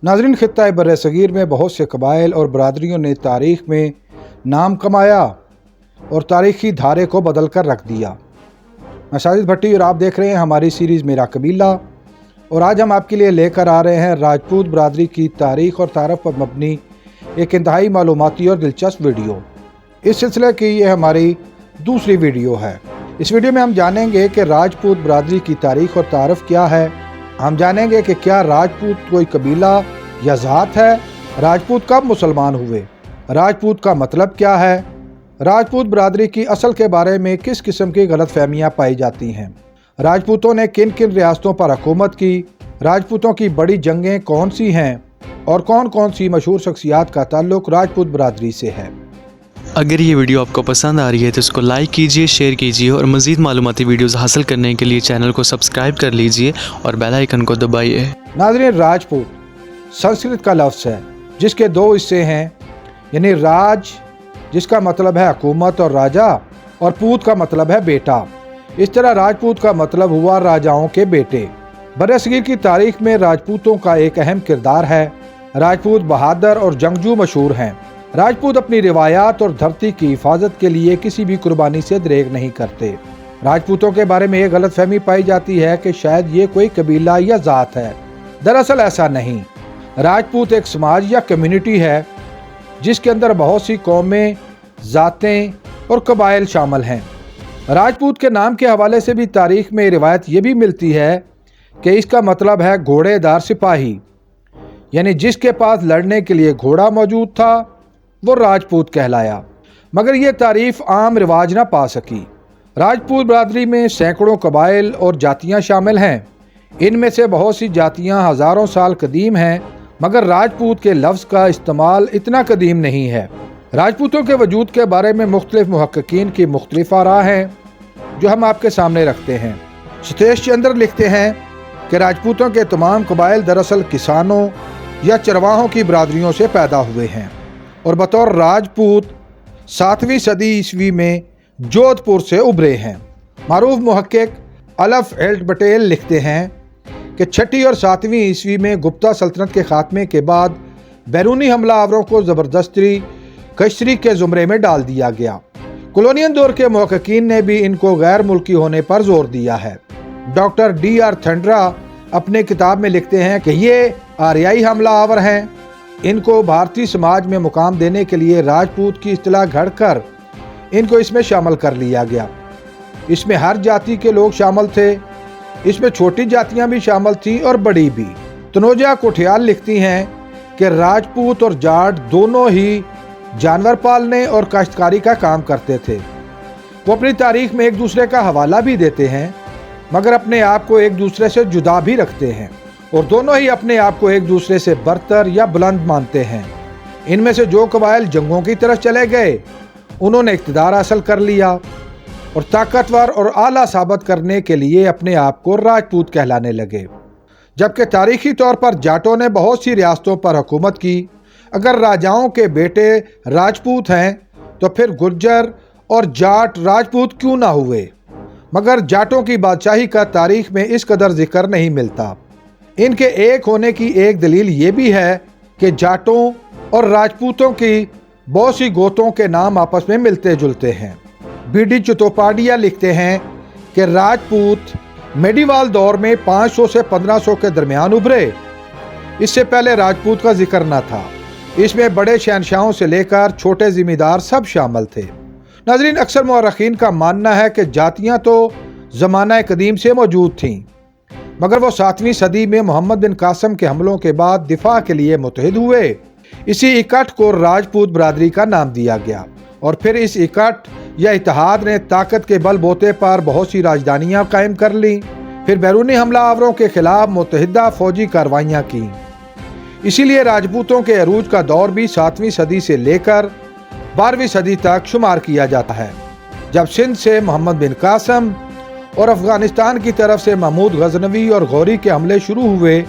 नाज़रीन, खित्ता बर-ए-सगीर में बहुत से कबाइल और बरादरियों ने तारीख़ में नाम कमाया और तारीख़ी धारे को बदल कर रख दिया। मैं साजिद भट्टी और आप देख रहे हैं हमारी सीरीज़ मेरा कबीला। और आज हम आपके लिए लेकर आ रहे हैं राजपूत बरादरी की तारीख़ और तारफ़ पर मबनी एक इंतहाई मालूमाती और दिलचस्प वीडियो। इस सिलसिले की ये हमारी दूसरी वीडियो है। इस वीडियो में हम जानेंगे कि राजपूत बरादरी की तारीख़ और तारफ़ क्या है। हम जानेंगे कि क्या राजपूत कोई कबीला या ज़ात है, राजपूत कब मुसलमान हुए, राजपूत का मतलब क्या है, राजपूत बरादरी की असल के बारे में किस किस्म की गलतफहमियाँ पाई जाती हैं, राजपूतों ने किन किन रियासतों पर हुकूमत की, राजपूतों की बड़ी जंगें कौन सी हैं और कौन कौन सी मशहूर शख्सियात का ताल्लुक़ राजपूत बरादरी से है। अगर ये वीडियो आपको पसंद आ रही है तो इसको लाइक कीजिए, शेयर कीजिए और मज़ीद मालूमाती वीडियोस हासिल करने के लिए चैनल को सब्सक्राइब कर लीजिए और बेल आइकन को दबाइए। नाज़रीन, राजपूत संस्कृत का लफ्ज़ है जिसके दो हिस्से हैं, यानी राज जिसका मतलब है हुकूमत और राजा, और पूत का मतलब है बेटा। इस तरह राजपूत का मतलब हुआ राजाओं के बेटे। बर-ए-सगीर की तारीख़ में राजपूतों का एक अहम किरदार है। राजपूत बहादुर और जंगजू मशहूर हैं। राजपूत अपनी रिवायात और धरती की हिफाजत के लिए किसी भी कुर्बानी से दरेग नहीं करते। राजपूतों के बारे में ये गलतफहमी पाई जाती है कि शायद ये कोई कबीला या ज़ात है। दरअसल ऐसा नहीं। राजपूत एक समाज या कम्युनिटी है जिसके अंदर बहुत सी कौमें, ज़ातें और कबाइल शामिल हैं। राजपूत के नाम के हवाले से भी तारीख़ में रिवायत ये भी मिलती है कि इसका मतलब है घोड़ेदार सिपाही, यानी जिसके पास लड़ने के लिए घोड़ा मौजूद था वो राजपूत कहलाया। मगर ये तारीफ़ आम रिवाज ना पा सकी। राजपूत बरादरी में सैकड़ों कबाइल और जातियाँ शामिल हैं। इनमें से बहुत सी जातियाँ हज़ारों साल कदीम हैं, मगर राजपूत के लफ्ज़ का इस्तेमाल इतना कदीम नहीं है। राजपूतों के वजूद के बारे में मुख्तलिफ मुहक्किकीन की मुख्तलिफ आरा हैं जो हम आपके सामने रखते हैं। सतीश चंद्र लिखते हैं कि राजपूतों के तमाम कबाइल दरअसल किसानों या चरवाहों की बरादरियों से पैदा हुए हैं और बतौर राजपूत 7वीं सदी ईस्वी में जोधपुर से उभरे हैं। मारूफ मुहक्किक अलफ एल्ट पटेल लिखते हैं कि 6वीं और 7वीं ईस्वी में गुप्ता सल्तनत के खात्मे के बाद बैरूनी हमला आवरों को ज़बरदस्ती कश्तरी के ज़ुमरे में डाल दिया गया। कॉलोनियल दौर के मुहक्किकीन ने भी इनको गैर मुल्की होने पर जोर दिया है। Doctor D.R. थंडरा अपने किताब में लिखते हैं कि ये आर्याई हमला आवर हैं। इनको भारतीय समाज में मुकाम देने के लिए राजपूत की इस्तिलाह घड़कर इनको इसमें शामिल कर लिया गया। इसमें हर जाति के लोग शामिल थे। इसमें छोटी जातियां भी शामिल थीं और बड़ी भी। तनोजा कोठियाल लिखती हैं कि राजपूत और जाट दोनों ही जानवर पालने और काश्तकारी का काम करते थे। वो अपनी तारीख में एक दूसरे का हवाला भी देते हैं, मगर अपने आप को एक दूसरे से जुदा भी रखते हैं और दोनों ही अपने आप को एक दूसरे से बरतर या बुलंद मानते हैं। इनमें से जो कबाइल जंगों की तरफ चले गए उन्होंने इक़्तिदार हासिल कर लिया और ताकतवर और आला साबित करने के लिए अपने आप को राजपूत कहलाने लगे। जबकि तारीखी तौर पर जाटों ने बहुत सी रियासतों पर हुकूमत की। अगर राजाओं के बेटे राजपूत हैं तो फिर गुर्जर और जाट राजपूत क्यों ना हुए? मगर जाटों की बादशाही का तारीख में इस कदर जिक्र नहीं मिलता। इनके एक होने की एक दलील ये भी है कि जाटों और राजपूतों की बहुत सी गोतों के नाम आपस में मिलते जुलते हैं। B.D. चतोपाध्याय लिखते हैं कि राजपूत मेडिवाल दौर में 500 से 1500 के दरमियान उभरे। इससे पहले राजपूत का जिक्र न था। इसमें बड़े शहनशाहों से लेकर छोटे ज़िम्मेदार सब शामिल थे। नाज़रीन, अक्सर मुअर्रिखीन का मानना है कि जातियाँ तो ज़माना कदीम से मौजूद थीं, मगर वो 7वीं सदी में मोहम्मद बिन कासिम के हमलों के बाद दिफा के लिए मुत्तहिद हुए। इसी इकट्ठ को राजपूत बरादरी का नाम दिया गया और फिर इस इकट्ठ या इत्तेहाद ने ताकत के बल बोते पर बहुत सी राजधानियाँ कायम कर लीं। फिर बैरूनी हमला आवरों के खिलाफ मुत्तहिदा फौजी कार्रवाइयाँ की। इसीलिए राजपूतों के अरूज का दौर भी 7वीं सदी से लेकर 12वीं सदी तक शुमार किया जाता है, जब सिंध से मोहम्मद बिन कासिम और अफगानिस्तान की तरफ से महमूद गजनवी और गौरी के हमले शुरू हुए।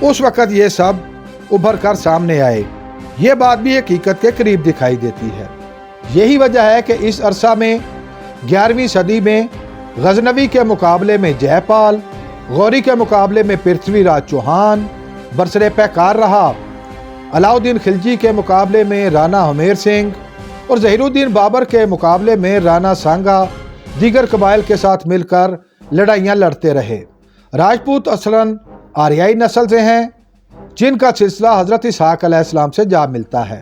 उस वक़्त ये सब उभर कर सामने आए। ये बात भी हकीकत के करीब दिखाई देती है। यही वजह है कि इस अरसा में 11वीं सदी में गजनवी के मुकाबले में जयपाल, गौरी के मुकाबले में पृथ्वीराज चौहान برسر پیکار رہا۔ علاؤالدین خلجی کے مقابلے میں رانا ہمیر سنگھ اور ظہیر الدین بابر کے مقابلے میں رانا سانگا دیگر قبائل کے ساتھ مل کر لڑائیاں لڑتے رہے۔ راجپوت اصلاً آریائی نسل سے ہیں، جن کا سلسلہ حضرت اسحاق علیہ السلام سے جا ملتا ہے۔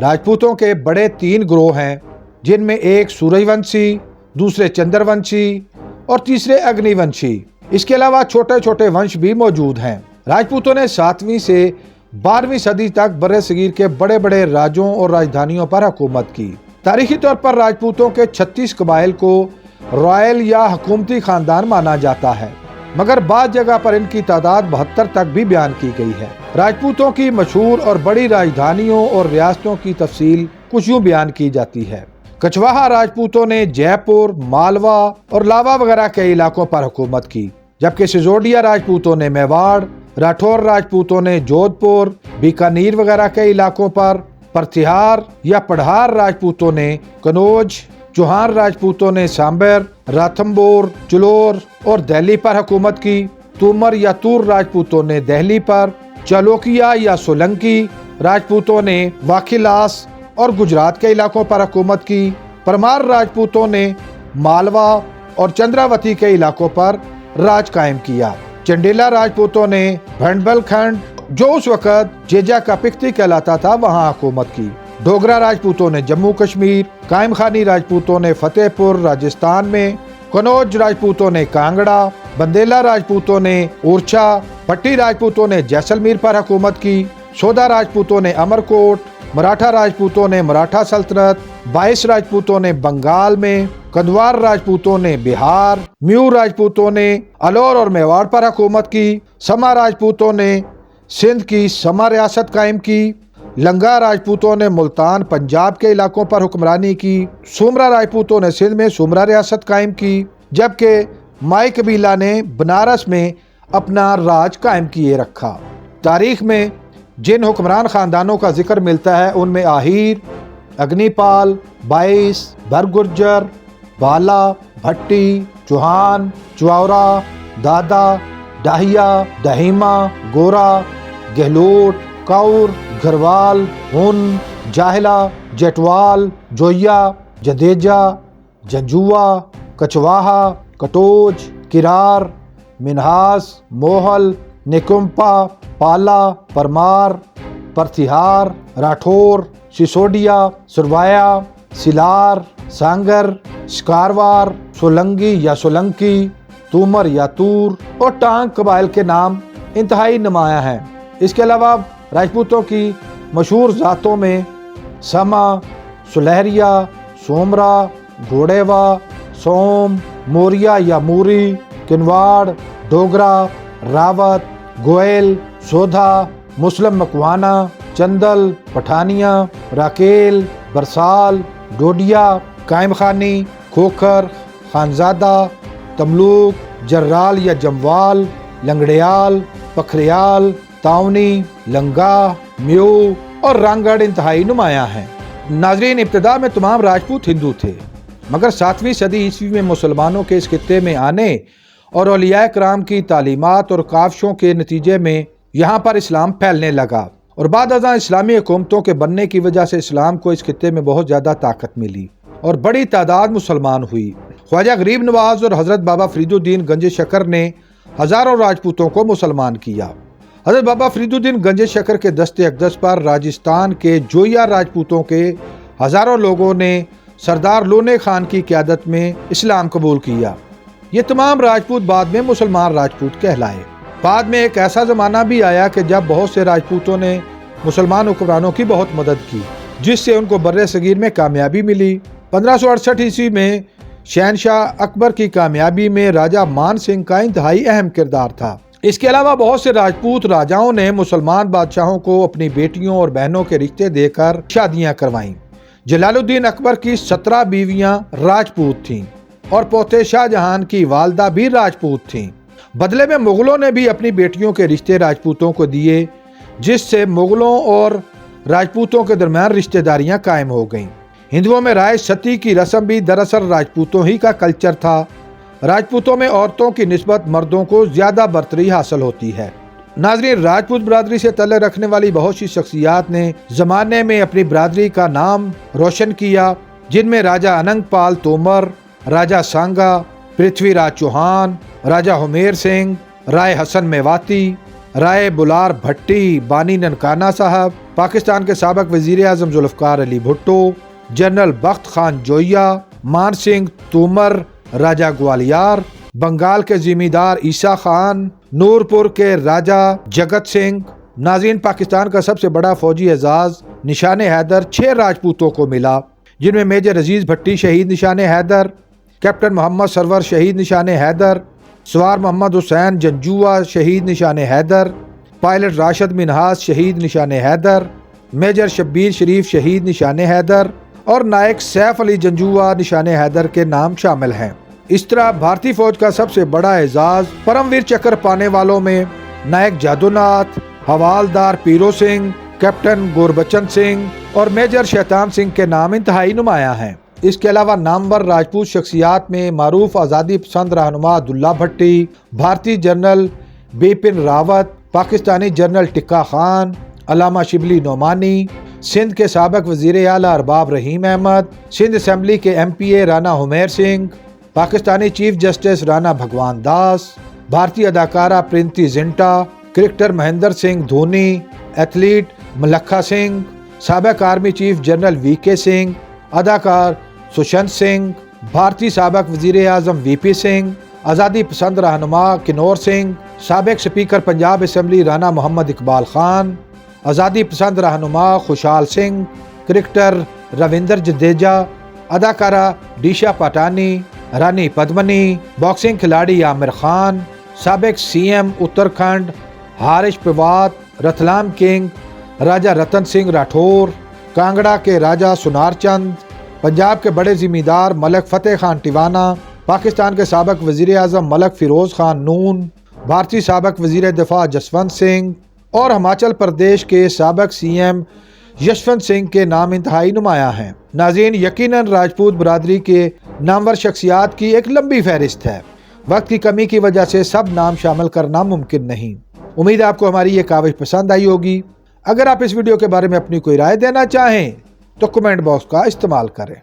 راجپوتوں کے بڑے 3 گروہ ہیں، جن میں ایک سورج ونشی، دوسرے چندر ونشی اور تیسرے اگنی ونشی۔ اس کے علاوہ چھوٹے چھوٹے ونش بھی موجود ہیں۔ راجپوتوں نے 7ویں سے 12ویں صدی تک برِ صغیر کے بڑے بڑے راجوں اور راجدھانیوں پر حکومت کی۔ تاریخی طور پر راجپوتوں کے 36 قبائل کو رائل یا حکومتی خاندان مانا جاتا ہے، مگر بعض جگہ پر ان کی تعداد 72 تک بھی بیان کی گئی ہے۔ راجپوتوں کی مشہور اور بڑی راجدھانیوں اور ریاستوں کی تفصیل کچھ یوں بیان کی جاتی ہے۔ کچھواہا راجپوتوں نے جے پور، مالوا اور لاوا وغیرہ کے علاقوں پر حکومت کی، جبکہ سسوڈیا راجپوتوں نے میواڑ، راٹھور راجپوتوں نے جودھ پور، بیکانیر وغیرہ کے علاقوں پر، پرتیہار یا پڑھار راجپوتوں نے کنوج، چوہان راجپوتوں نے سامبر، راتھمبور، چلور اور دہلی پر حکومت کی، تومر یا تور راجپوتوں نے دہلی پر، چالوکیا یا سولنکی راجپوتوں نے واکھیلاس اور گجرات کے علاقوں پر حکومت کی، پرمار راجپوتوں نے مالوا اور چندراوتی کے علاقوں پر راج قائم کیا، چنڈیلا راجپوتوں نے بھنڈبل کھنڈ جو اس وقت جیجا کا پکتی کہلاتا تھا وہاں حکومت کی، ڈوگرا راجپوتوں نے جموں کشمیر، قائم خانی راجپوتوں نے فتح پور راجستھان میں، کنوج راجپوتوں نے کانگڑا، بندیلا راجپوتوں نے اورچھا، پٹی راجپوتوں نے جیسلمیر پر حکومت کی، سودا راجپوتوں نے امرکوٹ، مراٹھا راجپوتوں نے مراٹھا سلطنت، بائیس راجپوتوں نے بنگال میں، کندوار راجپوتوں نے بہار، میور راجپوتوں نے الور اور میواڑ پر حکومت کی، سما راجپوتوں نے سندھ کی سما ریاست قائم کی، لنگا راجپوتوں نے ملتان پنجاب کے علاقوں پر حکمرانی کی، سومرا راجپوتوں نے سندھ میں سومرا ریاست قائم کی، جبکہ مائی قبیلہ نے بنارس میں اپنا راج قائم کیے رکھا۔ تاریخ میں جن حکمران خاندانوں کا ذکر ملتا ہے ان میں آہیر، اگنی پال، بائیس، برگرجر، بالا، بھٹی، چوہان، چواورا، دادا، ڈاہیا، دہیما، گورا، گہلوٹ، کور، گھروال، ہن، جاہلا، جیٹوال، جویا، جدیجا، جنجوا، کچواہا، کٹوج، کرار، منہاس، موہل، نکمپا، پالا، پرمار، پرتیہار، راٹھور، سسوڈیا، سروایا، سلار، سانگر، شکاروار، سولنگی یا سولنکی، تومر یا تور اور ٹانگ قبائل کے نام انتہائی نمایاں ہیں۔ اس کے علاوہ راجپوتوں کی مشہور ذاتوں میں سما، سلہریا، سومرا، گھوڑیوا، سوم، موریا یا موری، کنواڑ، ڈوگرا، راوت، گوئل، سودھا، مسلم مکوانا، چندل، پٹھانیاں، راکیل، برسال، ڈوڈیا، قائم خانی، کھوکھر، خانزادہ، تملوک، جرال یا جموال، لنگڑیال، پکھریال، تاونی، لنگا، میو اور رنگڑ انتہائی نمایاں ہیں۔ ناظرین، ابتدا میں تمام راجپوت ہندو تھے، مگر 7ویں صدی عیسوی میں مسلمانوں کے اس خطے میں آنے اور اولیاء کرام کی تعلیمات اور کاوشوں کے نتیجے میں یہاں پر اسلام پھیلنے لگا، اور بعد ازاں اسلامی حکومتوں کے بننے کی وجہ سے اسلام کو اس خطے میں بہت زیادہ طاقت ملی اور بڑی تعداد مسلمان ہوئی۔ خواجہ غریب نواز اور حضرت بابا فرید الدین گنج شکر نے ہزاروں راجپوتوں کو مسلمان کیا۔ حضرت بابا فرید الدین گنج شکر کے دست اقدس پر راجستھان کے جویا راجپوتوں کے ہزاروں لوگوں نے سردار لونے خان کی قیادت میں اسلام قبول کیا۔ یہ تمام راجپوت بعد میں مسلمان راجپوت کہلائے۔ بعد میں ایک ایسا زمانہ بھی آیا کہ جب بہت سے راجپوتوں نے مسلمان حکمرانوں کی بہت مدد کی، جس سے ان کو برِ صغیر میں کامیابی ملی۔ 1568 عیسوی میں شہنشاہ اکبر کی کامیابی میں راجہ مان سنگھ کا انتہائی اہم کردار تھا۔ اس کے علاوہ بہت سے راجپوت راجاؤں نے مسلمان بادشاہوں کو اپنی بیٹیوں اور بہنوں کے رشتے دے کر شادیاں کروائیں۔ جلال الدین اکبر کی 17 بیویاں راجپوت تھیں اور پوتے شاہ جہان کی والدہ بھی راجپوت تھیں۔ بدلے میں مغلوں نے بھی اپنی بیٹیوں کے رشتے راجپوتوں کو دیے، جس سے مغلوں اور راجپوتوں کے درمیان رشتہ داریاں قائم ہو گئیں۔ ہندوؤں میں رائے ستی کی رسم بھی دراصل راجپوتوں ہی کا کلچر تھا۔ راجپوتوں میں عورتوں کی نسبت مردوں کو زیادہ برتری حاصل ہوتی ہے۔ नाज़रीन, राजपूत बरादरी से ताल्लुक़ रखने वाली बहुत सी शख्सियात ने ज़माने में अपनी बरादरी का नाम रोशन किया, जिनमें राजा अनंगपाल तोमर, राजा सांगा, पृथ्वीराज चौहान, राजा हुमेर सिंह, राय हसन मेवाती, राय बुलार भट्टी, बानी ननकाना साहब, पाकिस्तान के साबिक वज़ीर आज़म जुल्फ़िकार अली भुट्टो, जनरल बख्त खान जोया, मान सिंह तोमर, राजा ग्वालियर, बंगाल के ज़मींदार ईसा खान, नूरपुर के राजा जगत सिंह। नाज़रीन, पाकिस्तान का सबसे बड़ा फौजी एजाज़ निशान हैदर 6 राजपूतों को मिला, जिनमें मेजर अजीज़ भट्टी शहीद निशान हैदर, कैप्टन मोहम्मद सरवर शहीद निशान हैदर, सवार मोहम्मद हुसैन जंजुआ शहीद निशान हैदर, पायलट राशिद मिनहास शहीद निशान हैदर, मेजर शब्बीर शरीफ शहीद निशान हैदर और नायक सैफ अली जंजुआ निशान हैदर के नाम शामिल हैं। इस तरह भारतीय फौज का सबसे बड़ा एजाज परमवीर चक्र पाने वालों में नायक जादूनाथ, हवालदार पीरो सिंह, कैप्टन गुरबचन सिंह और मेजर शैतान सिंह के नाम इंतहाई नुमायां हैं। इसके अलावा नामवर राजपूत शख्सियात में मारूफ आज़ादी पसंद रहनुमा अब्दुल्ला भट्टी, भारतीय जनरल बिपिन रावत, पाकिस्तानी जनरल टिक्का खान, अलामा शिबली नोमानी, सिंध के साबिक वज़ीर आला अरबाब रहीम अहमद, सिंध असम्बली के MPA Rana Humair Singh, Pakistani chief justice Rana Bhagwan Das, भारतीय अदाकारा प्रीति जिंटा, क्रिकेटर महेंद्र सिंह धोनी, एथलीट मलक्खा सिंह, साबिक army chief general VK Singh, अदाकार सुशांत सिंह, भारतीय साबिक वज़ीर आज़म VP सिंह, आज़ादी पसंद रहनुमा किन्नौर सिंह, साबिक स्पीकर पंजाब असम्बली राना मोहम्मद इकबाल खान, आज़ादी पसंद रहनुमा खुशहाल सिंह, क्रिकेटर रविंदर जडेजा, अदाकारा डीशा पाटानी, रानी पद्मनी, बॉक्सिंग खिलाड़ी आमिर खान, साबिक CM उत्तराखंड हारिश पवात, रतलाम किंग राजा रतन सिंह राठौर, कांगड़ा के राजा सुनार चंद, पंजाब के बड़े ज़मींदार मलक फ़तेह खान टिवाना, पाकिस्तान के साबिक वज़ीर आज़म मलक फ़िरोज़ खान नून, भारतीय साबिक वज़ीर दिफ़ा जसवंत सिंह और हिमाचल प्रदेश के साबिक CM यशवंत सिंह के नाम इंतहाई नुमायां हैं। नाज़रीन, यकीनन राजपूत बरादरी के नामवर शख्सियात की एक लंबी फहरिस्त है। वक्त की कमी की वजह से सब नाम शामिल करना मुमकिन नहीं। उम्मीद है आपको हमारी ये काविश पसंद आई होगी। अगर आप इस वीडियो के बारे में अपनी कोई राय देना चाहें तो कमेंट बॉक्स का इस्तेमाल करें।